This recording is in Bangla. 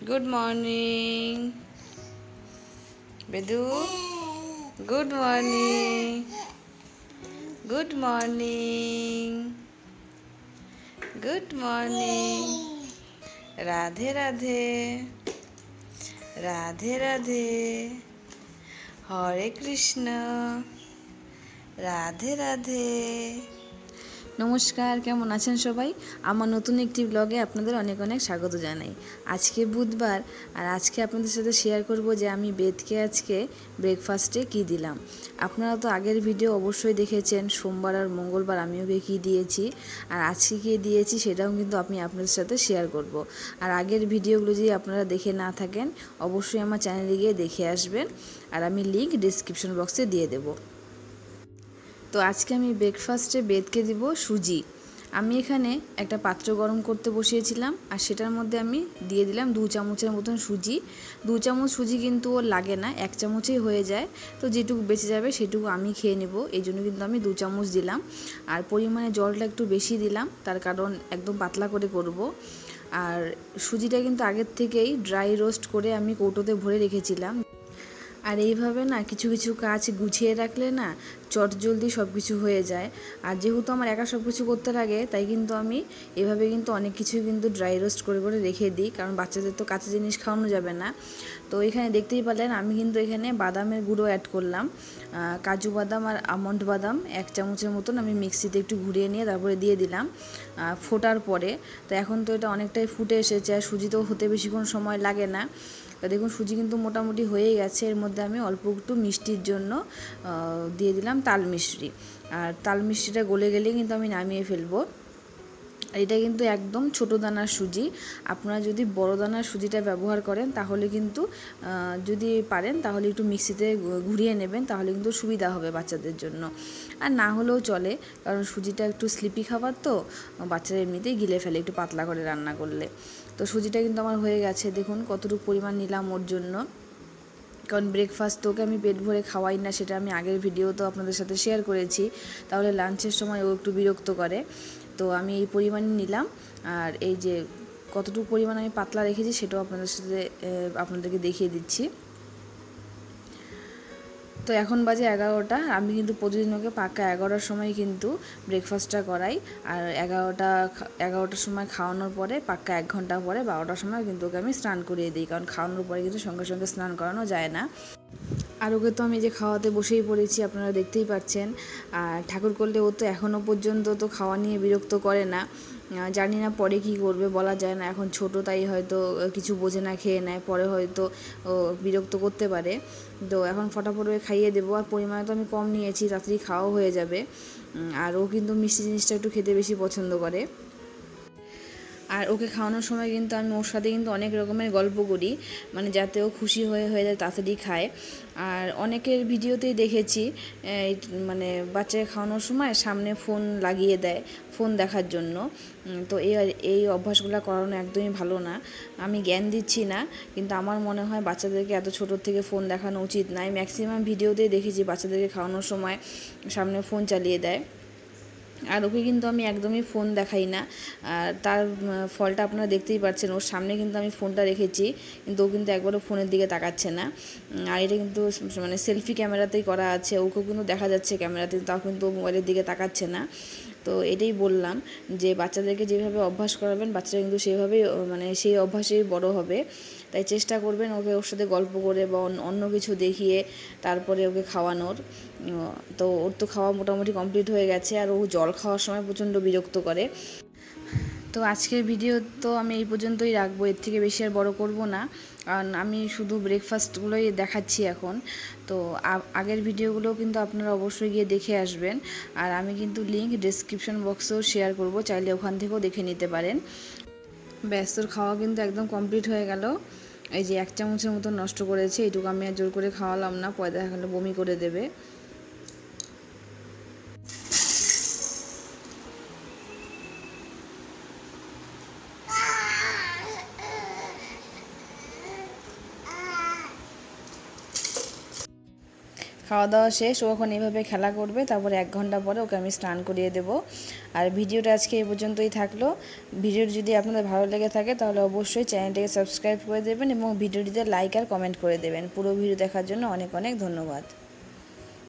Good morning. Bedu. Good morning. Good morning. Good morning. Radhe Radhe Radhe Radhe हरे कृष्ण राधे राधे। नमस्कार, केमन आছেন সবাই? আমার নতুন একটি ব্লগে আপনাদের অনেক অনেক স্বাগত জানাই। আজকে বুধবার, আর আজকে আপনাদের সাথে শেয়ার করব যে আমি বেদকে আজকে ব্রেকফাস্টে কি দিলাম। আপনারা তো আগের ভিডিও অবশ্যই দেখেছেন, সোমবার আর মঙ্গলবার আমি ওকে কী দিয়েছি, আর আজকে কী দিয়েছি সেটাও কিন্তু আমি আপনাদের সাথে শেয়ার করব। আর আগের ভিডিওগুলো যদি আপনারা দেখে না থাকেন অবশ্যই আমার চ্যানেলে গিয়ে দেখে আসবেন, আর আমি লিঙ্ক ডিসক্রিপশন বক্সে দিয়ে দেবো। তো আজকে আমি ব্রেকফাস্টে বেদকে দিব সুজি। আমি এখানে একটা পাত্র গরম করতে বসিয়েছিলাম, আর সেটার মধ্যে আমি দিয়ে দিলাম 2 চামচের মতন সুজি। 2 চামচ সুজি কিন্তু ওর লাগে না, 1 চামচেই হয়ে যায়। তো যেটুকু বেঁচে যাবে সেটুকু আমি খেয়ে নেব, এই জন্য কিন্তু আমি 2 চামচ দিলাম। আর পরিমাণে জলটা একটু বেশি দিলাম, তার কারণ একদম পাতলা করে করব। আর সুজিটা কিন্তু আগের থেকেই ড্রাই রোস্ট করে আমি কৌটোতে ভরে রেখেছিলাম। আর এইভাবে না কিছু কিছু কাজ গুছিয়ে রাখলে না চটজলদি সব কিছু হয়ে যায়। আর যেহেতু আমার একা সব কিছু করতে লাগে, তাই কিন্তু আমি এভাবে কিন্তু অনেক কিছুই কিন্তু ড্রাই রোস্ট করে করে রেখে দিই, কারণ বাচ্চাদের তো কাঁচা জিনিস খাওয়ানো যাবে না। তো এখানে দেখতেই পারলেন আমি কিন্তু এখানে বাদামের গুঁড়ো অ্যাড করলাম, কাজু বাদাম আর আমন্ড বাদাম 1 চামচের মতন আমি মিক্সিতে একটু ঘুরিয়ে নিয়ে তারপরে দিয়ে দিলাম ফোটার পরে। তো এখন তো এটা অনেকটাই ফুটে এসেছে, আর সুজি তো হতে বেশিক্ষণ সময় লাগে না। তো দেখুন সুজি কিন্তু মোটামুটি হয়ে গেছে। এর মধ্যে আমি অল্প একটু মিষ্টির জন্য দিয়ে দিলাম তাল মিশ্রি, আর তাল মিষ্টিটা গলে গেলেই কিন্তু আমি নামিয়ে ফেলবো। এটা কিন্তু একদম ছোটো দানার সুজি। আপনারা যদি বড় দানার সুজিটা ব্যবহার করেন তাহলে কিন্তু যদি পারেন তাহলে একটু মিক্সিতে ঘুরিয়ে নেবেন, তাহলে কিন্তু সুবিধা হবে বাচ্চাদের জন্য। আর না হলেও চলে, কারণ সুজিটা একটু স্লিপি খাবার, তো বাচ্চারা এমনিতেই গিলে ফেলে একটু পাতলা করে রান্না করলে। তো সুজিটা কিন্তু আমার হয়ে গেছে, দেখুন কতটুকু পরিমাণ নিলাম ওর জন্য। কারণ ব্রেকফাস্ট তোকে আমি পেট ভরে খাওয়াই না, সেটা আমি আগের ভিডিওতেও আপনাদের সাথে শেয়ার করেছি। তাহলে লাঞ্চের সময় ও একটু বিরক্ত করে। তো আমি এই পরিমাণে নিলাম, আর এই যে কতটুকু পরিমাণ আমি পাতলা রেখেছি সেটাও আপনাদেরকে দেখিয়ে দিচ্ছি। তো এখন বাজে 11টা। আমি কিন্তু প্রতিদিন ওকে পাক্কা 11টার সময় কিন্তু ব্রেকফাস্টটা করাই, আর 11টার সময় খাওয়ানোর পরে পাক্কা 1 ঘন্টা পরে 12টার সময় কিন্তু ওকে আমি স্নান করিয়ে দিই, কারণ খাওয়ানোর পরে কিন্তু সঙ্গে সঙ্গে স্নান করানো যায় না। আর ওকে তো আমি যে খাওয়াতে বসেই পড়েছি, আপনারা দেখতেই পাচ্ছেন। আর ঠাকুর করলে ও তো এখনও পর্যন্ত তো খাওয়া নিয়ে বিরক্ত করে না। জানি না পরে কি করবে, বলা যায় না, এখন ছোট তাই হয়তো কিছু বোঝে না, খেয়ে নেয়, পরে হয়তো বিরক্ত করতে পারে। তো এখন ফটাফট ওকে খাইয়ে দেবো, আর পরিমাণে তো আমি কম নিয়েছি, তাড়াতাড়ি খাওয়াও হয়ে যাবে। আর ও কিন্তু মিষ্টি জিনিসটা একটু খেতে বেশি পছন্দ করে। আর ওকে খাওয়ানোর সময় কিন্তু আমি ওর সাথে কিন্তু অনেক রকমের গল্প করি, মানে যাতে ও খুশি হয়ে যায়, তাড়াতাড়ি খায়। আর অনেকের ভিডিওতেই দেখেছি মানে বাচ্চাকে খাওয়ানোর সময় সামনে ফোন লাগিয়ে দেয় ফোন দেখার জন্য। তো এই অভ্যাসগুলো করানো একদমই ভালো না। আমি জ্ঞান দিচ্ছি না, কিন্তু আমার মনে হয় বাচ্চাদেরকে এত ছোটোর থেকে ফোন দেখানো উচিত নয়। ম্যাক্সিমাম ভিডিওতেই দেখেছি বাচ্চাদেরকে খাওয়ানোর সময় সামনে ফোন চালিয়ে দেয়। আর ওকে কিন্তু আমি একদমই ফোন দেখাই না, আর তার ফলটা আপনারা দেখতেই পাচ্ছেন। ওর সামনে কিন্তু আমি ফোনটা রেখেছি, কিন্তু ও কিন্তু একবারও ফোনের দিকে তাকাচ্ছে না। আর এটা কিন্তু মানে সেলফি ক্যামেরাতেই করা আছে, ওকেও কিন্তু দেখা যাচ্ছে ক্যামেরাতে, তাও কিন্তু মোবাইলের দিকে তাকাচ্ছে না। তো এটাই বললাম যে বাচ্চাদেরকে যেভাবে অভ্যাস করাবেন বাচ্চারা কিন্তু সেভাবেই মানে সেই অভ্যাসেই বড় হবে। তাই চেষ্টা করবেন ওকে ওর সাথে গল্প করে বা অন্য কিছু দেখিয়ে তারপরে ওকে খাওয়ানোর। তো ওর তো খাওয়া মোটামুটি কমপ্লিট হয়ে গেছে, আর ও জল খাওয়ার সময় প্রচণ্ড বিরক্ত করে। তো আজকের ভিডিও তো আমি এই পর্যন্তই রাখবো, এর থেকে বেশি আর বড় করব না, কারণ আমি শুধু ব্রেকফাস্টগুলোই দেখাচ্ছি এখন। তো আগের ভিডিওগুলো কিন্তু আপনারা অবশ্যই গিয়ে দেখে আসবেন, আর আমি কিন্তু লিঙ্ক ডেসক্রিপশন বক্সেও শেয়ার করব, চাইলে ওখান থেকেও দেখে নিতে পারেন। ব্যাস, তোর খাওয়া কিন্তু একদম কমপ্লিট হয়ে গেল। এই যে 1 চামচের মতো নষ্ট করেছে, এইটুকু আমি আর জোর করে খাওয়ালাম না, পরে দেখা গেলো বমি করে দেবে। খাওয়া দাওয়া শেষ, ও এখন এইভাবে খেলা করবে, তারপরে 1 ঘন্টা পরে ওকে আমি স্নান করিয়ে দেব। আর ভিডিওটা আজকে এই পর্যন্তই থাকলো। ভিডিওটি যদি আপনাদের ভালো লেগে থাকে তাহলে অবশ্যই চ্যানেলটিকে সাবস্ক্রাইব করে দেবেন এবং ভিডিওটিতে লাইক আর কমেন্ট করে দেবেন। পুরো ভিডিও দেখার জন্য অনেক অনেক ধন্যবাদ।